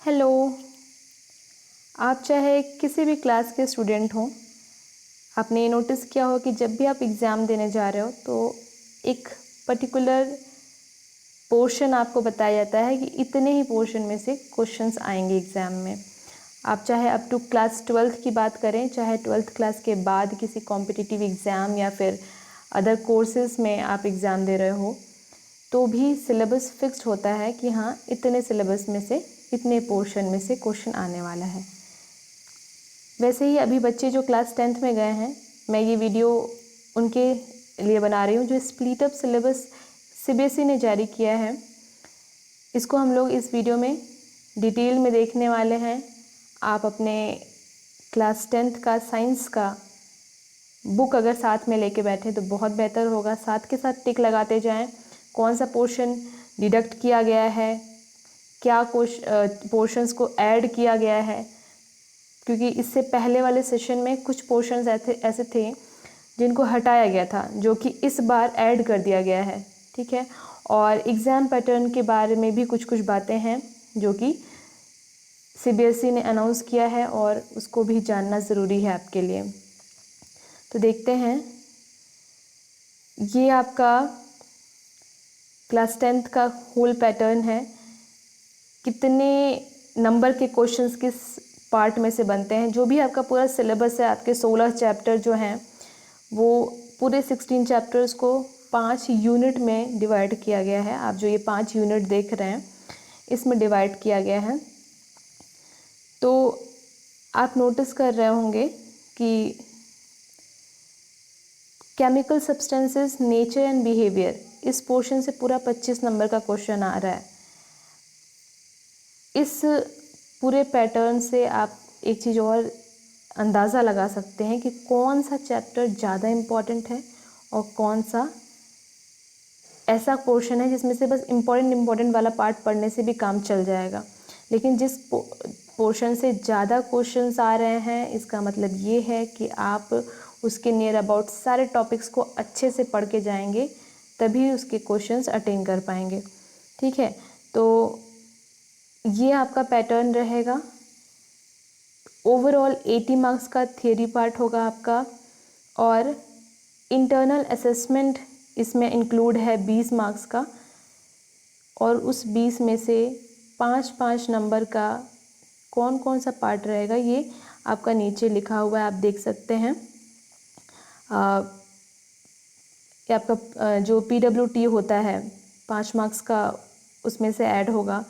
Hello. आप चाहे किसी भी क्लास के स्टूडेंट हों, आपने ये नोटिस किया हो कि जब भी आप एग्ज़ाम देने जा रहे हो तो एक पर्टिकुलर पोर्शन आपको बताया जाता है कि इतने ही पोर्शन में से क्वेश्चंस आएंगे एग्ज़ाम में। आप चाहे अप टू क्लास 12th की बात करें, चाहे 12th क्लास के बाद किसी कॉम्पिटिटिव एग्ज़ाम या फिर अदर कोर्सेज़ में आप एग्ज़ाम दे रहे हो, तो भी सिलेबस फिक्स्ड होता है कि हाँ, इतने सिलेबस में से इतने पोर्शन में से क्वेश्चन आने वाला है। वैसे ही अभी बच्चे जो क्लास 10th में गए हैं, मैं ये वीडियो उनके लिए बना रही हूँ जो स्प्लिट अप सिलेबस सीबीएसई ने जारी किया है। इसको हम लोग इस वीडियो में डिटेल में देखने वाले हैं। आप अपने क्लास 10th का साइंस का बुक अगर साथ में लेके बैठे तो बहुत बेहतर होगा। साथ के साथ टिक लगाते जाएं, कौन सा पोर्शन डिडक्ट किया गया है, क्या पोर्शंस को ऐड किया गया है, क्योंकि इससे पहले वाले सेशन में कुछ पोर्शंस ऐसे थे जिनको हटाया गया था, जो कि इस बार ऐड कर दिया गया है। ठीक है। और एग्ज़ाम पैटर्न के बारे में भी कुछ कुछ बातें हैं जो कि सीबीएसई ने अनाउंस किया है और उसको भी जानना ज़रूरी है आपके लिए। तो देखते हैं, ये आपका क्लास 10th का होल पैटर्न है। कितने नंबर के क्वेश्चंस किस पार्ट में से बनते हैं। जो भी आपका पूरा सिलेबस है, आपके 16 चैप्टर जो हैं, वो पूरे 16 चैप्टर्स को 5 यूनिट में डिवाइड किया गया है। आप जो ये 5 यूनिट देख रहे हैं, इसमें डिवाइड किया गया है। तो आप नोटिस कर रहे होंगे कि chemical substances, nature and behaviour, इस पोर्शन से पूरा 25 नंबर का क्वेश्चन आ रहा है। इस पूरे पैटर्न से आप एक चीज़ और अंदाज़ा लगा सकते हैं कि कौन सा चैप्टर ज़्यादा इम्पॉर्टेंट है और कौन सा ऐसा पोर्शन है जिसमें से बस इम्पॉर्टेंट वाला पार्ट पढ़ने से भी काम चल जाएगा। लेकिन जिस पोर्शन से ज़्यादा क्वेश्चंस आ रहे हैं, इसका मतलब ये है कि आप उसके नियर अबाउट सारे टॉपिक्स को अच्छे से पढ़ के जाएंगे, तभी उसके क्वेश्चंस अटेन कर पाएंगे। ठीक है। तो ये आपका पैटर्न रहेगा। ओवरऑल 80 मार्क्स का थियरी पार्ट होगा आपका, और इंटरनल असेसमेंट इसमें इंक्लूड है 20 मार्क्स का, और उस 20 में से 5-5 नंबर का कौन कौन सा पार्ट रहेगा ये आपका नीचे लिखा हुआ है, आप देख सकते हैं। ये आपका जो PWT होता है 5 मार्क्स का, उसमें से ऐड होगा।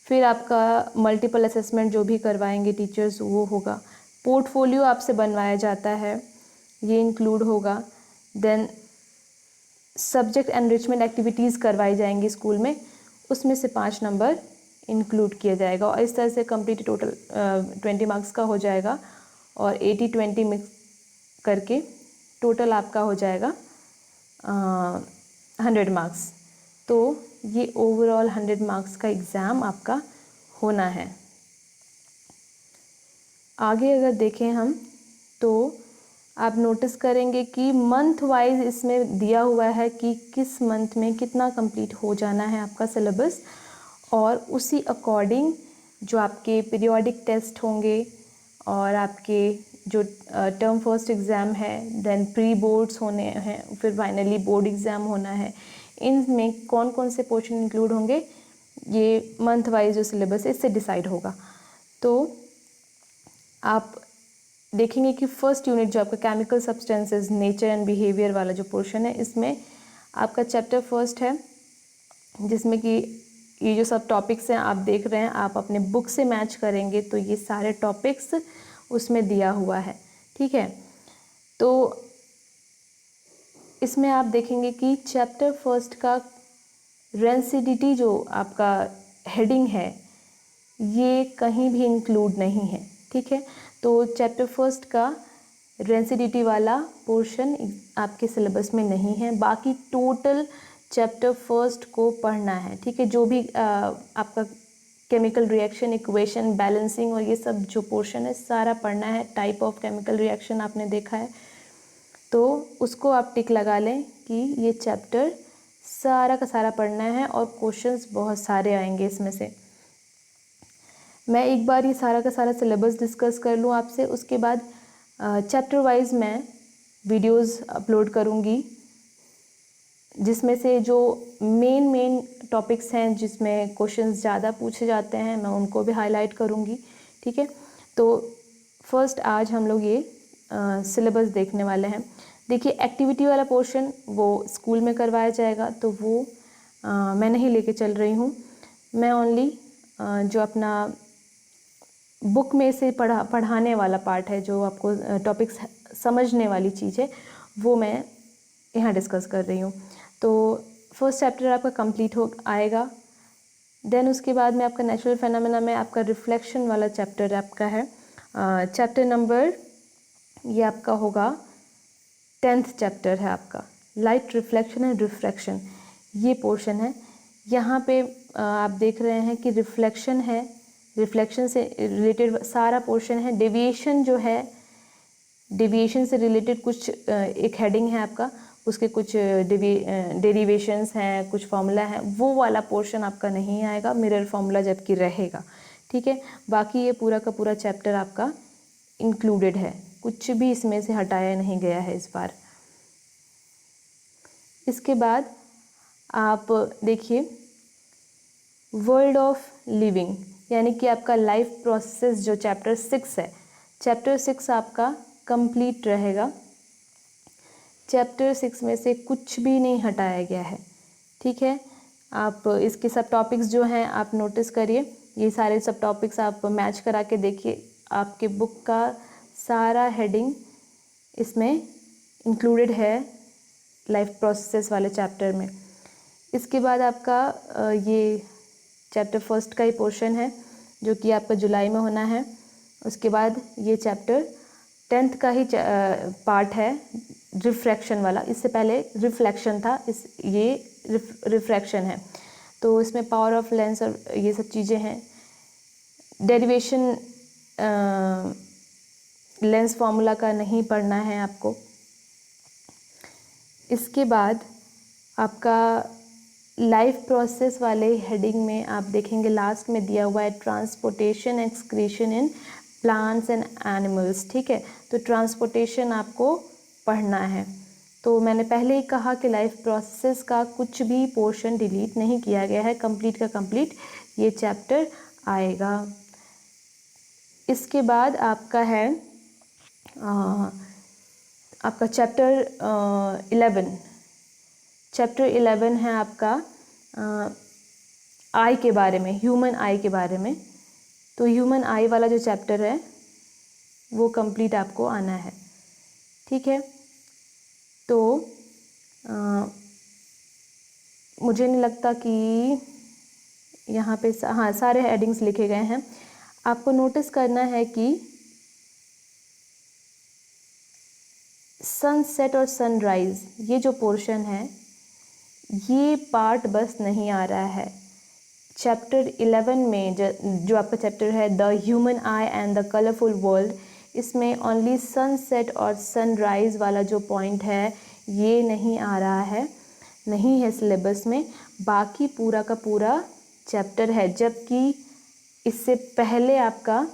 फिर आपका मल्टीपल असेसमेंट जो भी करवाएंगे टीचर्स, वो होगा। पोर्टफोलियो आपसे बनवाया जाता है, ये इंक्लूड होगा। देन सब्जेक्ट एनरिचमेंट एक्टिविटीज़ करवाई जाएंगी स्कूल में, उसमें से 5 नंबर इंक्लूड किया जाएगा, और इस तरह से कंप्लीट टोटल 20 मार्क्स का हो जाएगा। और 80-20 मिक्स करके टोटल आपका हो जाएगा 100 मार्क्स। तो ये ओवरऑल 100 मार्क्स का एग्ज़ाम आपका होना है। आगे अगर देखें हम, तो आप नोटिस करेंगे कि मंथ वाइज इसमें दिया हुआ है कि किस मंथ में कितना कंप्लीट हो जाना है आपका सिलेबस, और उसी अकॉर्डिंग जो आपके पीरियोडिक टेस्ट होंगे और आपके जो टर्म फर्स्ट एग्ज़ाम है, देन प्री बोर्ड्स होने हैं, फिर फाइनली बोर्ड एग्ज़ाम होना है, इनमें कौन कौन से पोर्शन इंक्लूड होंगे, ये मंथ वाइज जो सिलेबस है इससे डिसाइड होगा। तो आप देखेंगे कि फर्स्ट यूनिट जो आपका chemical substances, nature and behaviour वाला जो पोर्शन है, इसमें आपका चैप्टर फर्स्ट है, जिसमें कि ये जो सब टॉपिक्स हैं आप देख रहे हैं, आप अपने बुक से मैच करेंगे तो ये सारे टॉपिक्स उसमें दिया हुआ है। ठीक है। तो इसमें आप देखेंगे कि चैप्टर फर्स्ट का रेंसिडिटी जो आपका हेडिंग है, ये कहीं भी इंक्लूड नहीं है। ठीक है। तो चैप्टर फर्स्ट का रेंसिडिटी वाला पोर्शन आपके सिलेबस में नहीं है। बाकी टोटल चैप्टर फर्स्ट को पढ़ना है। ठीक है। जो भी आपका केमिकल रिएक्शन, इक्वेशन, बैलेंसिंग और ये सब जो पोर्शन है, सारा पढ़ना है। टाइप ऑफ केमिकल रिएक्शन आपने देखा है, तो उसको आप टिक लगा लें कि ये चैप्टर सारा का सारा पढ़ना है, और क्वेश्चंस बहुत सारे आएंगे इसमें से। मैं एक बार ये सारा का सारा सिलेबस डिस्कस कर लूँ आपसे, उसके बाद चैप्टर वाइज मैं वीडियोस अपलोड करूँगी, जिसमें से जो मेन टॉपिक्स हैं जिसमें क्वेश्चंस ज़्यादा पूछे जाते हैं मैं उनको भी हाईलाइट करूँगी। ठीक है, तो फर्स्ट आज हम लोग ये सिलेबस देखने वाले हैं। देखिए, एक्टिविटी वाला पोर्शन वो स्कूल में करवाया जाएगा, तो वो मैं नहीं लेके चल रही हूँ। मैं ओनली जो अपना बुक में से पढ़ाने वाला पार्ट है, जो आपको टॉपिक्स समझने वाली चीज़ है, वो मैं यहाँ डिस्कस कर रही हूँ। तो फर्स्ट चैप्टर आपका कंप्लीट हो आएगा। देन उसके बाद में आपका नेचुरल फेनोमेना में आपका रिफ्लेक्शन वाला चैप्टर आपका है। चैप्टर नंबर ये आपका होगा 10th चैप्टर है आपका, लाइट रिफ्लेक्शन एंड रिफ्रैक्शन, ये पोर्शन है। यहाँ पे आप देख रहे हैं कि रिफ्लेक्शन है, रिफ्लेक्शन से रिलेटेड सारा पोर्शन है। डेविएशन जो है, डेविएशन से रिलेटेड कुछ एक हेडिंग है आपका, उसके कुछ डेरिवेशंस हैं, कुछ फार्मूला है, वो वाला पोर्शन आपका नहीं आएगा, मिरर फार्मूला जबकि रहेगा। ठीक है, बाकी ये पूरा का पूरा चैप्टर आपका इंक्लूडेड है, कुछ भी इसमें से हटाया नहीं गया है इस बार। इसके बाद आप देखिए वर्ल्ड ऑफ लिविंग, यानी कि आपका लाइफ प्रोसेस जो चैप्टर 6 है, चैप्टर 6 आपका कंप्लीट रहेगा। चैप्टर 6 में से कुछ भी नहीं हटाया गया है। ठीक है, आप इसके सब टॉपिक्स जो हैं आप नोटिस करिए, ये सारे सब टॉपिक्स आप मैच करा के देखिए, आपके बुक का सारा हेडिंग इसमें इंक्लूडेड है लाइफ प्रोसेस वाले चैप्टर में। इसके बाद आपका ये चैप्टर फर्स्ट का ही पोर्शन है जो कि आपका जुलाई में होना है। उसके बाद ये चैप्टर 10th का ही पार्ट है रिफ्रैक्शन वाला, इससे पहले रिफ्लेक्शन था, ये रिफ्रैक्शन है। तो इसमें पावर ऑफ लेंस और ये सब चीज़ें हैं। डेरिवेशन लेंस फार्मूला का नहीं पढ़ना है आपको। इसके बाद आपका लाइफ प्रोसेस वाले हेडिंग में आप देखेंगे लास्ट में दिया हुआ है transportation excretion in plants and animals. ठीक है, तो ट्रांसपोर्टेशन आपको पढ़ना है। तो मैंने पहले ही कहा कि लाइफ प्रोसेस का कुछ भी पोर्शन डिलीट नहीं किया गया है, कंप्लीट का कंप्लीट ये चैप्टर आएगा। इसके बाद आपका है आपका चैप्टर 11। चैप्टर 11 है आपका आई के बारे में, ह्यूमन आई के बारे में। तो ह्यूमन आई वाला जो चैप्टर है वो कंप्लीट आपको आना है। ठीक है, तो मुझे नहीं लगता कि यहाँ पे हाँ सारे हेडिंग्स लिखे गए हैं। आपको नोटिस करना है कि सनसेट और सनराइज़ ये जो पोर्शन है ये पार्ट बस नहीं आ रहा है। चैप्टर 11 में जो आपका चैप्टर है the human I and the colourful world, इसमें ओनली सनसेट और सनराइज़ वाला जो पॉइंट है ये नहीं आ रहा है, नहीं है सिलेबस में। बाकी पूरा का पूरा चैप्टर है, जबकि इससे पहले आपका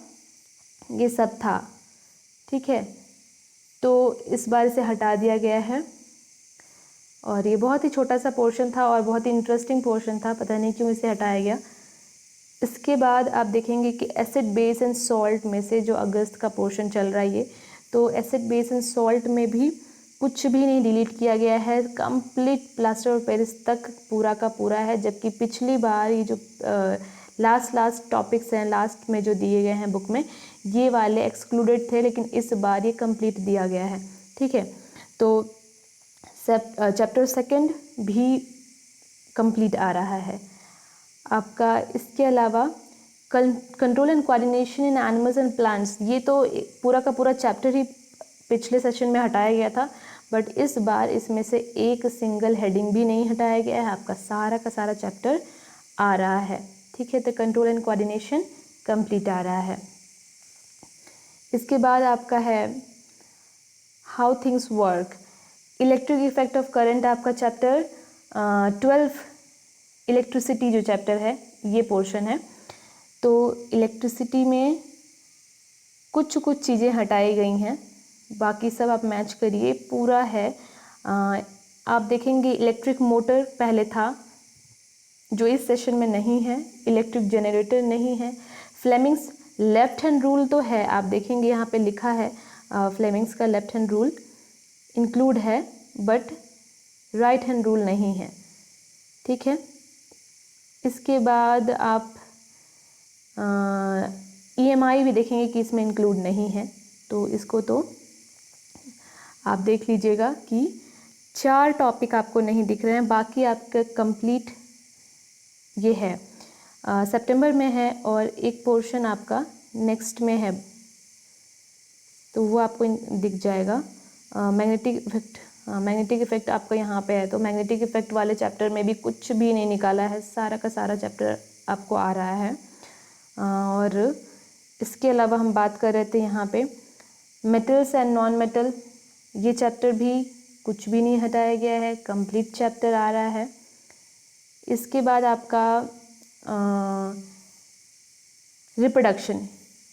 ये सब था। ठीक है, तो इस बार इसे हटा दिया गया है और ये बहुत ही छोटा सा पोर्शन था और बहुत ही इंटरेस्टिंग पोर्शन था, पता नहीं क्यों इसे हटाया गया। इसके बाद आप देखेंगे कि एसिड बेस एंड सॉल्ट में से जो अगस्त का पोर्शन चल रहा है ये, तो एसिड बेस एंड सॉल्ट में भी कुछ भी नहीं डिलीट किया गया है, कंप्लीट प्लास्टर ऑफ पेरिस तक पूरा का पूरा है। जबकि पिछली बार ये जो लास्ट टॉपिक्स हैं लास्ट में जो दिए गए हैं बुक में, ये वाले एक्सक्लूडेड थे, लेकिन इस बार ये कंप्लीट दिया गया है। ठीक है, तो चैप्टर 2 भी कंप्लीट आ रहा है आपका। इसके अलावा control and coordination in animals and plants, ये तो पूरा का पूरा चैप्टर ही पिछले सेशन में हटाया गया था, बट इस बार इसमें से एक सिंगल हेडिंग भी नहीं हटाया गया है, आपका सारा का सारा चैप्टर आ रहा है। ठीक है, तो कंट्रोल एंड कोऑर्डिनेशन कंप्लीट आ रहा है। इसके बाद आपका है how things work, electric effect of current, आपका चैप्टर 12 इलेक्ट्रिसिटी जो चैप्टर है ये पोर्शन है। तो इलेक्ट्रिसिटी में कुछ कुछ चीज़ें हटाई गई हैं, बाकी सब आप मैच करिए, पूरा है। आप देखेंगे इलेक्ट्रिक मोटर पहले था, जो इस सेशन में नहीं है। इलेक्ट्रिक जनरेटर नहीं है। फ्लेमिंग्स लेफ्ट हैंड रूल तो है, आप देखेंगे यहाँ पे लिखा है फ्लेमिंग्स का लेफ्ट हैंड रूल इंक्लूड है, बट राइट हैंड रूल नहीं है, ठीक है। इसके बाद आप EMI भी देखेंगे कि इसमें इंक्लूड नहीं है, तो इसको तो आप देख लीजिएगा कि 4 टॉपिक आपको नहीं दिख रहे हैं, बाकी आपका कंप्लीट ये है। सितंबर में है और एक पोर्शन आपका नेक्स्ट में है, तो वो आपको दिख जाएगा। मैग्नेटिक इफेक्ट आपका यहाँ पे है, तो मैग्नेटिक इफेक्ट वाले चैप्टर में भी कुछ भी नहीं निकाला है, सारा का सारा चैप्टर आपको आ रहा है। और इसके अलावा हम बात कर रहे थे यहाँ पे मेटल्स एंड नॉन मेटल, ये चैप्टर भी कुछ भी नहीं हटाया गया है, कंप्लीट चैप्टर आ रहा है। इसके बाद आपका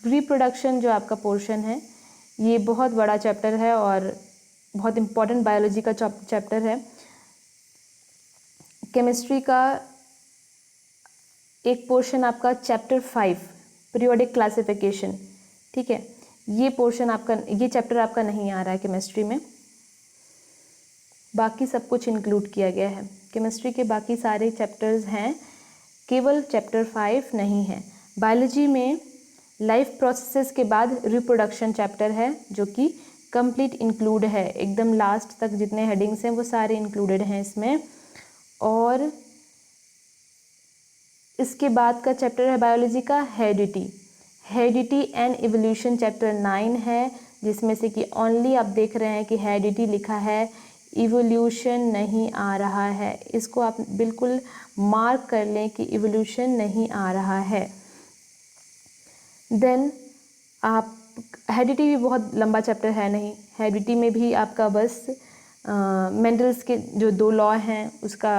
रिप्रोडक्शन जो आपका पोर्शन है, ये बहुत बड़ा चैप्टर है और बहुत इम्पॉर्टेंट बायोलॉजी का चैप्टर है। केमिस्ट्री का एक पोर्शन आपका चैप्टर 5 पीरियोडिक क्लासिफिकेशन, ठीक है, ये पोर्शन आपका, ये चैप्टर आपका नहीं आ रहा है केमिस्ट्री में, बाकी सब कुछ इंक्लूड किया गया है। केमिस्ट्री के बाकी सारे चैप्टर्स हैं, केवल चैप्टर 5 नहीं है। बायोलॉजी में लाइफ प्रोसेसेस के बाद रिप्रोडक्शन चैप्टर है, जो कि कंप्लीट इंक्लूड है, एकदम लास्ट तक जितने हेडिंग्स हैं वो सारे इंक्लूडेड हैं इसमें। और इसके बाद का चैप्टर है बायोलॉजी का हेरिडिटी एंड इवोल्यूशन, चैप्टर 9 है, जिसमें से कि ओनली आप देख रहे हैं कि हेरिडिटी लिखा है, इवोल्यूशन नहीं आ रहा है। इसको आप बिल्कुल मार्क कर लें कि इवोल्यूशन नहीं आ रहा है। देन आप हेरिडिटी भी बहुत लंबा चैप्टर है नहीं, हेरिडिटी में भी आपका बस मेंडल्स के जो 2 लॉ हैं, उसका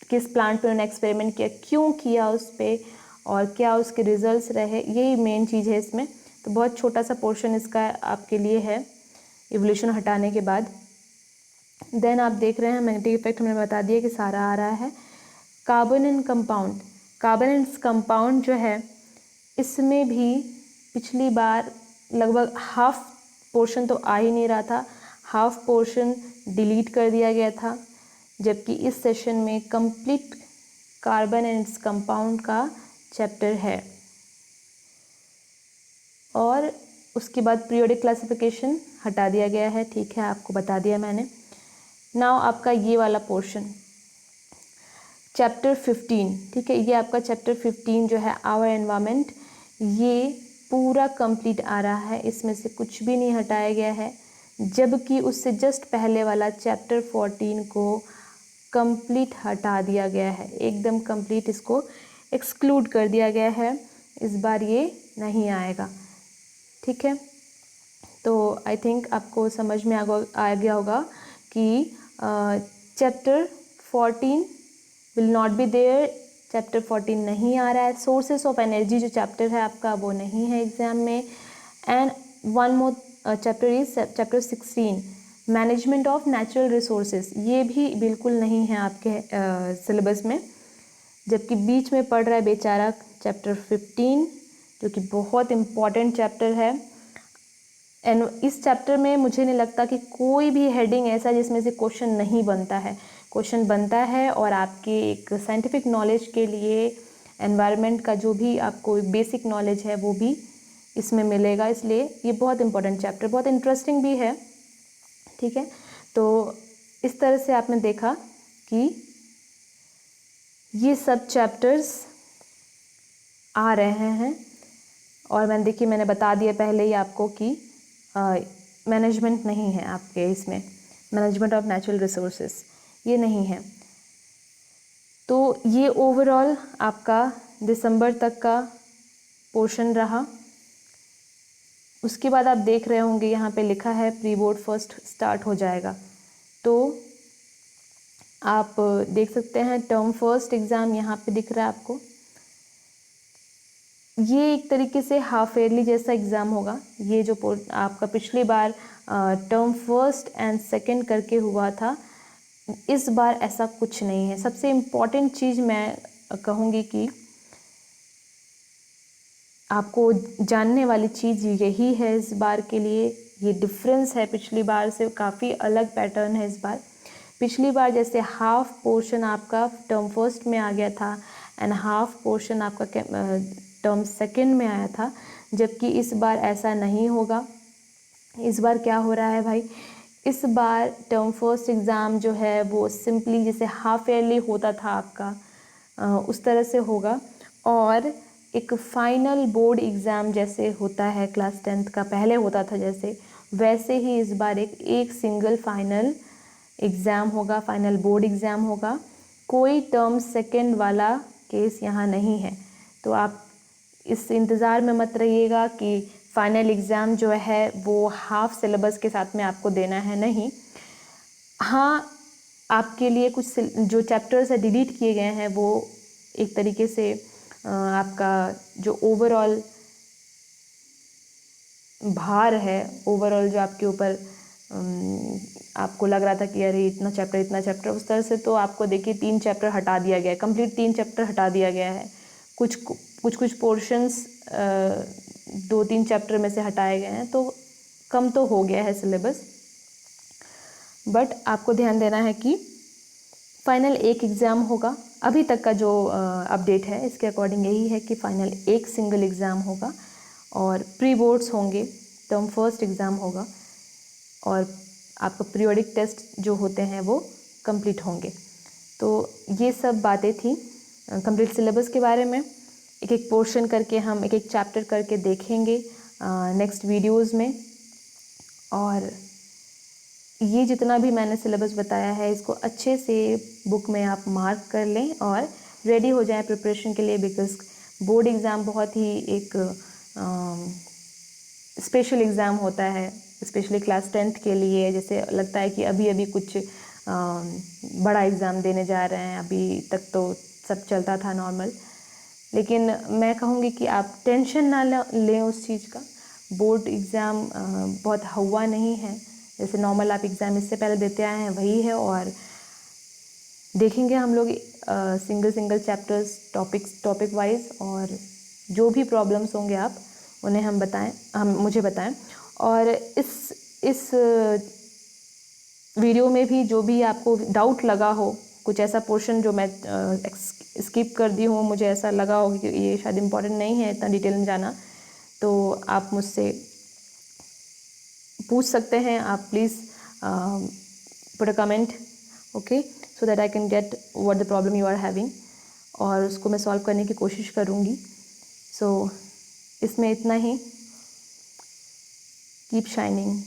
किस प्लांट पे उन्होंने एक्सपेरिमेंट किया, क्यों किया उस पर, और क्या उसके रिजल्ट्स रहे, यही मेन चीज़ है इसमें। तो बहुत छोटा सा पोर्शन इसका आपके लिए है इवोल्यूशन हटाने के बाद। देन आप देख रहे हैं मैग्नेटिक इफेक्ट, हमने बता दिया कि सारा आ रहा है। कार्बन एंड कंपाउंड जो है, इसमें भी पिछली बार लगभग हाफ पोर्शन तो आ ही नहीं रहा था, हाफ पोर्शन डिलीट कर दिया गया था, जबकि इस सेशन में complete carbon and its compound का चैप्टर है। और उसके बाद पीरियोडिक क्लासिफिकेशन हटा दिया गया है, ठीक है, आपको बता दिया मैंने। नाउ आपका ये वाला पोर्शन चैप्टर 15, ठीक है, ये आपका चैप्टर 15 जो है आवर एनवायरनमेंट, ये पूरा कंप्लीट आ रहा है, इसमें से कुछ भी नहीं हटाया गया है, जबकि उससे जस्ट पहले वाला चैप्टर 14 को कंप्लीट हटा दिया गया है, एकदम कंप्लीट इसको एक्सक्लूड कर दिया गया है, इस बार ये नहीं आएगा, ठीक है। तो आई थिंक आपको समझ में आ गया होगा कि chapter 14 will not be there, chapter 14 नहीं आ रहा है। सोर्सेस ऑफ एनर्जी जो चैप्टर है आपका, वो नहीं है एग्जाम में। And one more chapter is chapter 16 management of natural resources, ये भी बिल्कुल नहीं है आपके सिलेबस में, जबकि बीच में पढ़ रहा है बेचारा चैप्टर 15, जो कि बहुत इम्पॉर्टेंट चैप्टर है। एंड इस चैप्टर में मुझे नहीं लगता कि कोई भी हेडिंग ऐसा जिसमें से क्वेश्चन नहीं बनता है, क्वेश्चन बनता है, और आपके एक साइंटिफिक नॉलेज के लिए एनवायरनमेंट का जो भी आपको बेसिक नॉलेज है वो भी इसमें मिलेगा, इसलिए ये बहुत इंपॉर्टेंट चैप्टर, बहुत इंटरेस्टिंग भी है, ठीक है। तो इस तरह से आपने देखा कि ये सब चैप्टर्स आ रहे हैं, और मैंने बता दिया पहले ही आपको कि मैनेजमेंट नहीं है आपके इसमें, मैनेजमेंट ऑफ नेचुरल रिसोर्सेज ये नहीं है। तो ये ओवरऑल आपका दिसंबर तक का पोर्शन रहा। उसके बाद आप देख रहे होंगे यहाँ पे लिखा है प्री बोर्ड फर्स्ट स्टार्ट हो जाएगा, तो आप देख सकते हैं टर्म फर्स्ट एग्ज़ाम यहाँ पे दिख रहा है आपको, ये एक तरीके से हाफ ईयरली जैसा एग्ज़ाम होगा। ये जो आपका पिछली बार टर्म फर्स्ट एंड सेकंड करके हुआ था, इस बार ऐसा कुछ नहीं है। सबसे इम्पॉर्टेंट चीज़ मैं कहूँगी कि आपको जानने वाली चीज़ यही है इस बार के लिए, ये डिफरेंस है पिछली बार से, काफ़ी अलग पैटर्न है इस बार। पिछली बार जैसे हाफ पोर्शन आपका टर्म फर्स्ट में आ गया था एंड हाफ पोर्शन आपका टर्म सेकंड में आया था, जबकि इस बार ऐसा नहीं होगा। इस बार क्या हो रहा है भाई, इस बार टर्म फर्स्ट एग्ज़ाम जो है वो सिंपली जैसे हाफ ईयरली होता था आपका, उस तरह से होगा। और एक फाइनल बोर्ड एग्ज़ाम जैसे होता है क्लास 10th का पहले होता था जैसे, वैसे ही इस बार एक सिंगल फाइनल एग्ज़ाम होगा, फाइनल बोर्ड एग्ज़ाम होगा। कोई टर्म सेकंड वाला केस यहाँ नहीं है। तो आप इस इंतज़ार में मत रहिएगा कि फाइनल एग्ज़ाम जो है वो हाफ सिलेबस के साथ में आपको देना है, नहीं। हाँ, आपके लिए कुछ जो चैप्टर्स है डिलीट किए गए हैं, वो एक तरीके से आपका जो ओवरऑल भार है, ओवरऑल जो आपके ऊपर आपको लग रहा था कि अरे इतना चैप्टर, उस तरह से तो आपको देखिए 3 चैप्टर हटा दिया गया है, कंप्लीट 3 चैप्टर हटा दिया गया है। कुछ पोर्शंस 2-3 चैप्टर में से हटाए गए हैं, तो कम तो हो गया है सिलेबस। बट आपको ध्यान देना है कि फाइनल एक एग्ज़ाम होगा। अभी तक का जो अपडेट है इसके अकॉर्डिंग यही है कि फाइनल एक सिंगल एग्ज़ाम होगा और प्री बोर्ड्स होंगे, टर्म फर्स्ट एग्ज़ाम होगा और आपका पीरियोडिक टेस्ट जो होते हैं वो कंप्लीट होंगे। तो ये सब बातें थी कंप्लीट सिलेबस के बारे में। एक एक पोर्शन करके हम एक एक चैप्टर करके देखेंगे नेक्स्ट वीडियोज़ में। और ये जितना भी मैंने सिलेबस बताया है इसको अच्छे से बुक में आप मार्क कर लें और रेडी हो जाएं प्रिपरेशन के लिए, बिकॉज़ बोर्ड एग्ज़ाम बहुत ही एक स्पेशल एग्ज़ाम होता है, स्पेशली क्लास 10th के लिए। जैसे लगता है कि अभी अभी कुछ बड़ा एग्ज़ाम देने जा रहे हैं, अभी तक तो सब चलता था नॉर्मल। लेकिन मैं कहूँगी कि आप टेंशन ना लें उस चीज़ का। बोर्ड एग्ज़ाम बहुत हवा नहीं है, जैसे नॉर्मल आप एग्ज़ाम इससे पहले देते आए हैं वही है। और देखेंगे हम लोग सिंगल चैप्टर्स टॉपिक वाइज, और जो भी प्रॉब्लम्स होंगे आप उन्हें मुझे बताएं। और इस वीडियो में भी जो भी आपको डाउट लगा हो, कुछ ऐसा पोर्शन जो मैं स्किप कर दी हूँ, मुझे ऐसा लगा हो कि ये शायद इम्पोर्टेंट नहीं है इतना डिटेल में जाना, तो आप मुझसे पूछ सकते हैं। आप please put a comment, okay, so that I can get what the problem you are having, और उसको मैं सॉल्व करने की कोशिश करूँगी। सो इसमें इतना ही। Keep shining.